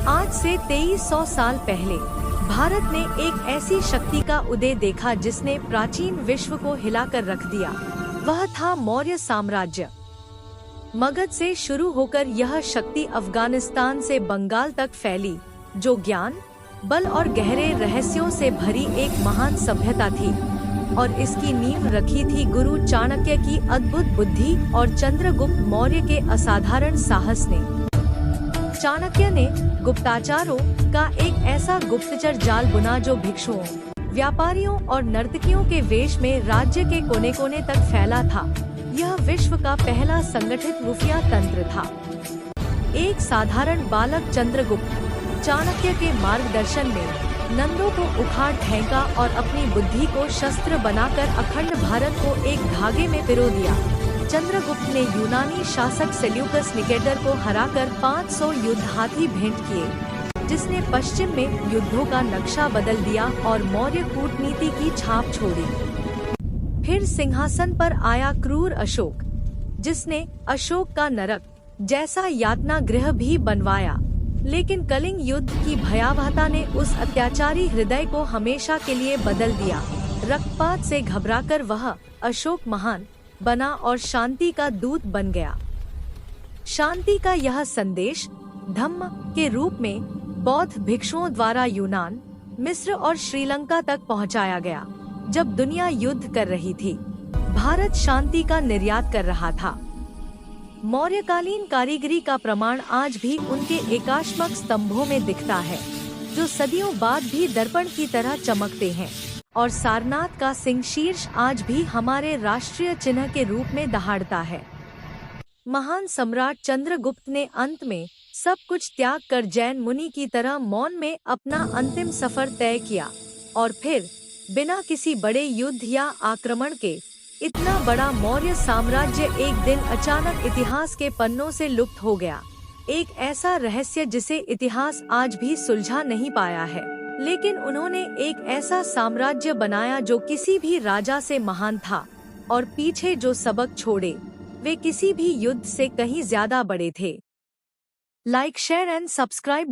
आज से 2300 साल पहले भारत ने एक ऐसी शक्ति का उदय देखा जिसने प्राचीन विश्व को हिलाकर रख दिया। वह था मौर्य साम्राज्य। मगध से शुरू होकर यह शक्ति अफगानिस्तान से बंगाल तक फैली, जो ज्ञान, बल और गहरे रहस्यों से भरी एक महान सभ्यता थी। और इसकी नींव रखी थी गुरु चाणक्य की अद्भुत बुद्धि और चंद्रगुप्त मौर्य के असाधारण साहस ने। चाणक्य ने गुप्तचारों का एक ऐसा गुप्तचर जाल बुना जो भिक्षुओं, व्यापारियों और नर्तकियों के वेश में राज्य के कोने कोने तक फैला था। यह विश्व का पहला संगठित खुफिया तंत्र था। एक साधारण बालक चंद्रगुप्त चाणक्य के मार्गदर्शन में नंदों को उखाड़ फेंका और अपनी बुद्धि को शस्त्र बनाकर अखंड भारत को एक धागे में पिरो दिया। चंद्रगुप्त ने यूनानी शासक सेल्यूकस निकेटर को हराकर 500 युद्ध हाथी भेंट किए, जिसने पश्चिम में युद्धों का नक्शा बदल दिया और मौर्य कूटनीति की छाप छोड़ी। फिर सिंहासन पर आया क्रूर अशोक, जिसने अशोक का नरक जैसा यातना गृह भी बनवाया। लेकिन कलिंग युद्ध की भयावहता ने उस अत्याचारी हृदय को हमेशा के लिए बदल दिया। रक्तपात से घबराकर वह अशोक महान बना और शांति का दूत बन गया। शांति का यह संदेश धम्म के रूप में बौद्ध भिक्षुओं द्वारा यूनान, मिस्र और श्रीलंका तक पहुंचाया गया। जब दुनिया युद्ध कर रही थी, भारत शांति का निर्यात कर रहा था। मौर्यकालीन कारीगरी का प्रमाण आज भी उनके एकाश्मक स्तंभों में दिखता है, जो सदियों बाद भी दर्पण की तरह चमकते हैं। और सारनाथ का सिंह शीर्ष आज भी हमारे राष्ट्रीय चिन्ह के रूप में दहाड़ता है। महान सम्राट चंद्रगुप्त ने अंत में सब कुछ त्याग कर जैन मुनि की तरह मौन में अपना अंतिम सफर तय किया, और फिर बिना किसी बड़े युद्ध या आक्रमण के इतना बड़ा मौर्य साम्राज्य एक दिन अचानक इतिहास के पन्नों से लुप्त हो गया। एक ऐसा रहस्य जिसे इतिहास आज भी सुलझा नहीं पाया है। लेकिन उन्होंने एक ऐसा साम्राज्य बनाया जो किसी भी राजा से महान था, और पीछे जो सबक छोड़े वे किसी भी युद्ध से कहीं ज्यादा बड़े थे। Like, share and subscribe.